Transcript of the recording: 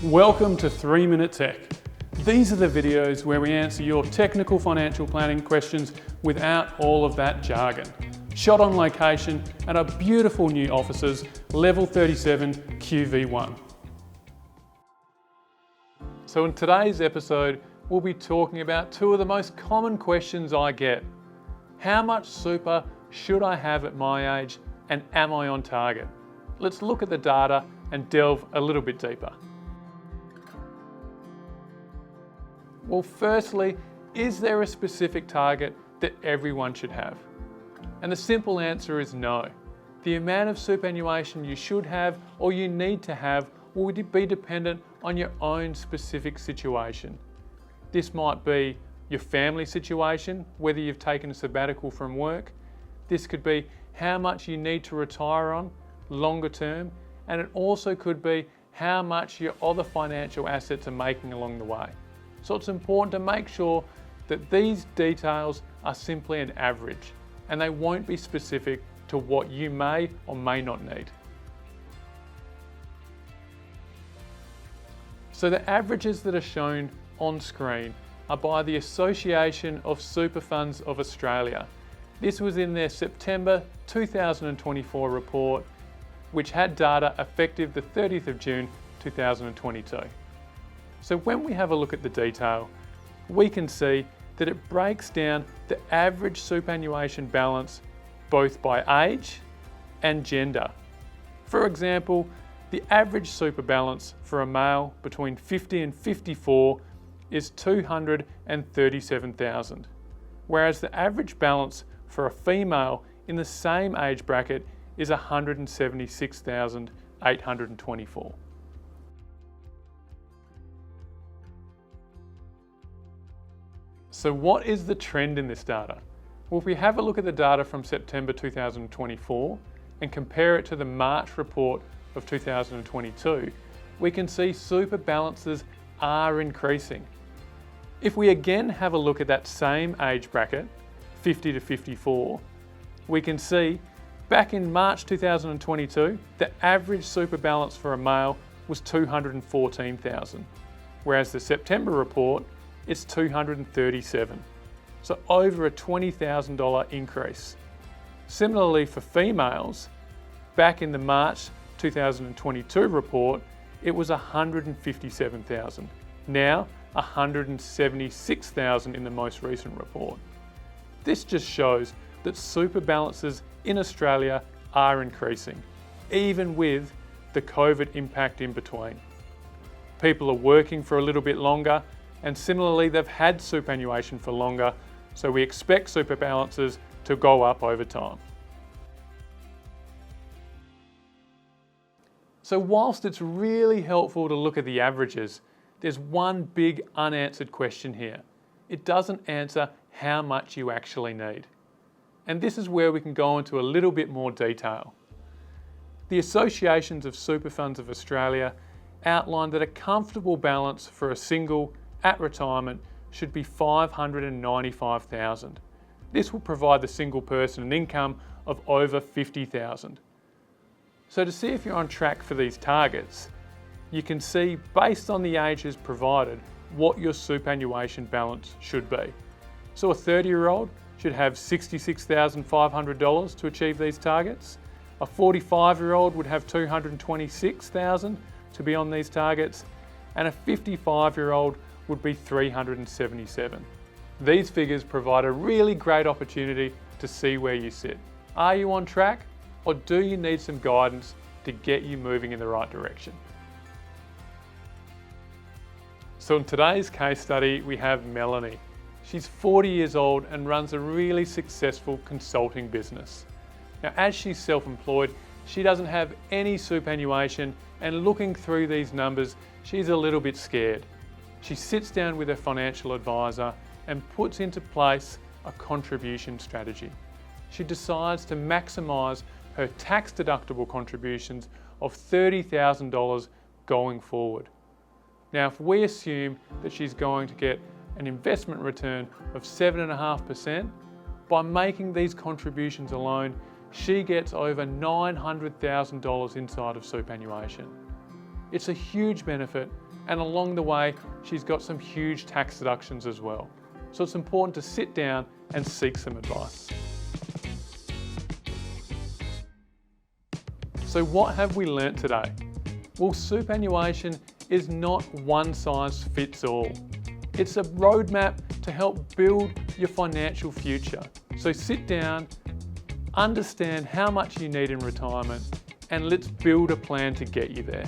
Welcome to 3 Minute Tech. These are the videos where we answer your technical financial planning questions without all of that jargon. Shot on location at our beautiful new offices, Level 37 QV1. So in today's episode, we'll be talking about two of the most common questions I get. How much super should I have at my age, and am I on target? Let's look at the data and delve a little bit deeper. Well, firstly, is there a specific target that everyone should have? And the simple answer is no. The amount of superannuation you should have or you need to have will be dependent on your own specific situation. This might be your family situation, whether you've taken a sabbatical from work. This could be how much you need to retire on longer term, and it also could be how much your other financial assets are making along the way. So it's important to make sure that these details are simply an average and they won't be specific to what you may or may not need. So the averages that are shown on screen are by the Association of Super Funds of Australia. This was in their September 2024 report, which had data effective the 30th of June 2022. So when we have a look at the detail, we can see that it breaks down the average superannuation balance both by age and gender. For example, the average super balance for a male between 50 and 54 is $237,000, whereas the average balance for a female in the same age bracket is $176,824. So what is the trend in this data? Well, if we have a look at the data from September 2024 and compare it to the March report of 2022, we can see super balances are increasing. If we again have a look at that same age bracket, 50 to 54, we can see back in March 2022, the average super balance for a male was $214,000, whereas the September report, it's $237,000. So over a $20,000 increase. Similarly for females, back in the March 2022 report, it was $157,000. Now $176,000 in the most recent report. This just shows that super balances in Australia are increasing, even with the COVID impact in between. People are working for a little bit longer, and similarly they've had superannuation for longer, so we expect super balances to go up over time. So whilst it's really helpful to look at the averages, there's one big unanswered question here. It doesn't answer how much you actually need. And this is where we can go into a little bit more detail. The Associations of Super Funds of Australia outlined that a comfortable balance for a single at retirement should be $595,000. This will provide the single person an income of over $50,000. So to see if you're on track for these targets, you can see based on the ages provided what your superannuation balance should be. So a 30-year-old should have $66,500 to achieve these targets. A 45-year-old would have $226,000 to be on these targets, and a 55-year-old would be $377,000. These figures provide a really great opportunity to see where you sit. Are you on track, or do you need some guidance to get you moving in the right direction? So in today's case study, we have Melanie. She's 40 years old and runs a really successful consulting business. Now, as she's self-employed, she doesn't have any superannuation, and looking through these numbers, she's a little bit scared. She sits down with her financial advisor and puts into place a contribution strategy. She decides to maximise her tax-deductible contributions of $30,000 going forward. Now, if we assume that she's going to get an investment return of 7.5%, by making these contributions alone, she gets over $900,000 inside of superannuation. It's a huge benefit And along the way, she's got some huge tax deductions as well. So it's important to sit down and seek some advice. So what have we learnt today? Well, superannuation is not one size fits all. It's a roadmap to help build your financial future. So sit down, understand how much you need in retirement, and let's build a plan to get you there.